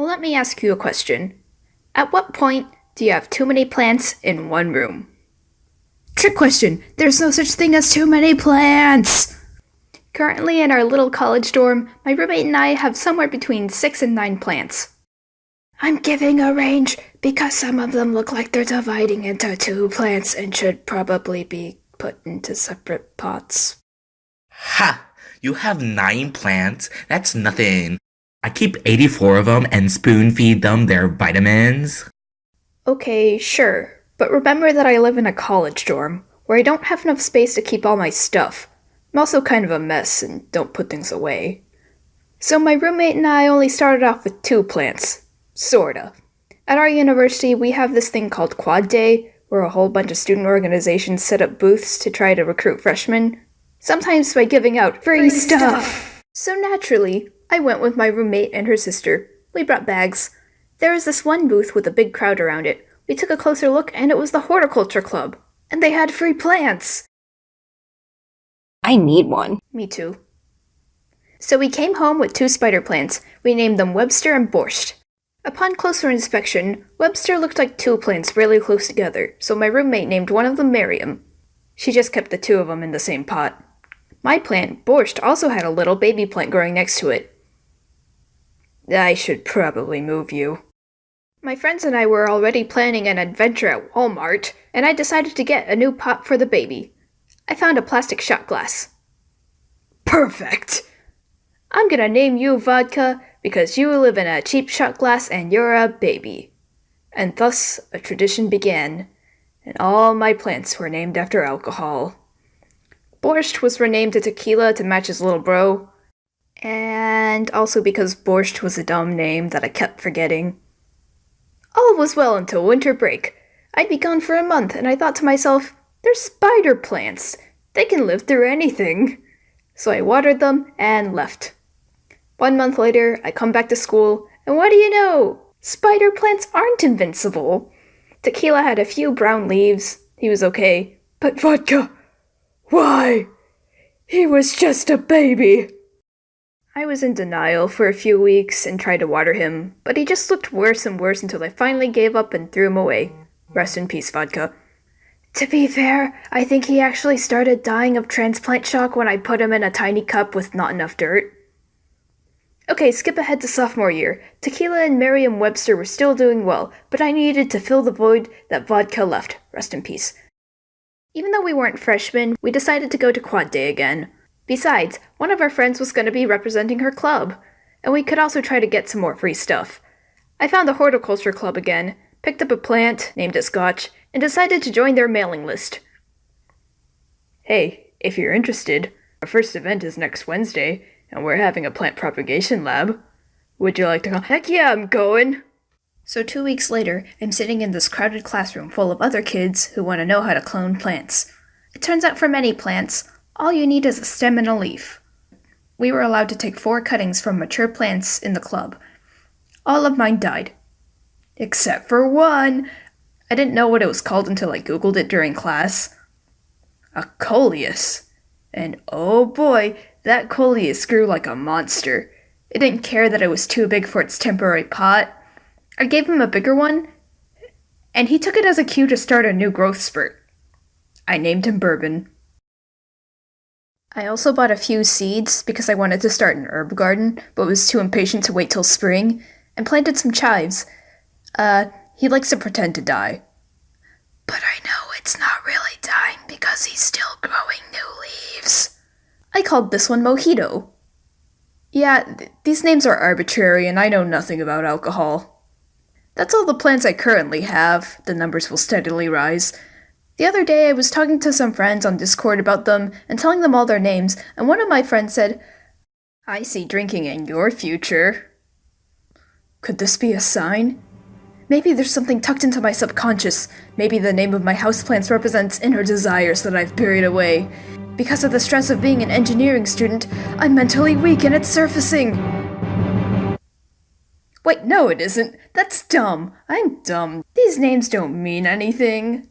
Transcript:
let me ask you a question. At what point do you have too many plants in one room? Trick question! There's no such thing as too many plants! Currently in our little college dorm, my roommate and I have somewhere between 6 and 9 plants. I'm giving a range because some of them look like they're dividing into 2 plants and should probably be put into separate pots. Ha! You have 9 plants? That's nothing. I keep 84 of them and spoon feed them their vitamins. Okay, sure. But remember that I live in a college dorm, where I don't have enough space to keep all my stuff. I'm also kind of a mess and don't put things away. So my roommate and I only started off with 2 plants. Sorta. At our university, we have this thing called Quad Day, where a whole bunch of student organizations set up booths to try to recruit freshmen, sometimes by giving out free stuff. So naturally, I went with my roommate and her sister. We brought bags. There was this one booth with a big crowd around it. We took a closer look and it was the horticulture club. And they had free plants. I need one. Me too. So we came home with 2 spider plants. We named them Webster and Borscht. Upon closer inspection, Webster looked like 2 plants really close together, so my roommate named one of them Miriam. She just kept the 2 of them in the same pot. My plant, Borscht, also had a little baby plant growing next to it. I should probably move you. My friends and I were already planning an adventure at Walmart, and I decided to get a new pot for the baby. I found a plastic shot glass. Perfect! I'm gonna name you Vodka because you live in a cheap shot glass and you're a baby. And thus a tradition began, and all my plants were named after alcohol. Borscht was renamed to Tequila to match his little bro, and also because Borscht was a dumb name that I kept forgetting. All was well until winter break. I'd be gone for a month, and I thought to myself, they're spider plants. They can live through anything. So I watered them and left. 1 month later, I come back to school, and what do you know? Spider plants aren't invincible. Tequila had a few brown leaves. He was okay. But Vodka, why? He was just a baby. I was in denial for a few weeks and tried to water him, but he just looked worse and worse until I finally gave up and threw him away. Rest in peace, Vodka. To be fair, I think he actually started dying of transplant shock when I put him in a tiny cup with not enough dirt. Okay, skip ahead to sophomore year. Tequila and Merriam-Webster were still doing well, but I needed to fill the void that Vodka left. Rest in peace. Even though we weren't freshmen, we decided to go to Quad Day again. Besides, one of our friends was going to be representing her club, and we could also try to get some more free stuff. I found the horticulture club again, picked up a plant, named it Scotch, and decided to join their mailing list. Hey, if you're interested, our first event is next Wednesday, and we're having a plant propagation lab. Would you like to come? Heck yeah, I'm going! So 2 weeks later, I'm sitting in this crowded classroom full of other kids who want to know how to clone plants. It turns out for many plants, all you need is a stem and a leaf. We were allowed to take 4 cuttings from mature plants in the club. All of mine died. Except for one! I didn't know what it was called until I googled it during class. A coleus. And oh boy, that coleus grew like a monster. It didn't care that it was too big for its temporary pot. I gave him a bigger one, and he took it as a cue to start a new growth spurt. I named him Bourbon. I also bought a few seeds because I wanted to start an herb garden, but was too impatient to wait till spring, and planted some chives. He likes to pretend to die. But I know it's not really dying because he's still growing new leaves. I called this one Mojito. Yeah, these names are arbitrary and I know nothing about alcohol. That's all the plants I currently have. The numbers will steadily rise. The other day I was talking to some friends on Discord about them and telling them all their names, and one of my friends said, I see drinking in your future. Could this be a sign? Maybe there's something tucked into my subconscious. Maybe the name of my houseplants represents inner desires that I've buried away. Because of the stress of being an engineering student, I'm mentally weak and it's surfacing. Wait, no it isn't. That's dumb. I'm dumb. These names don't mean anything.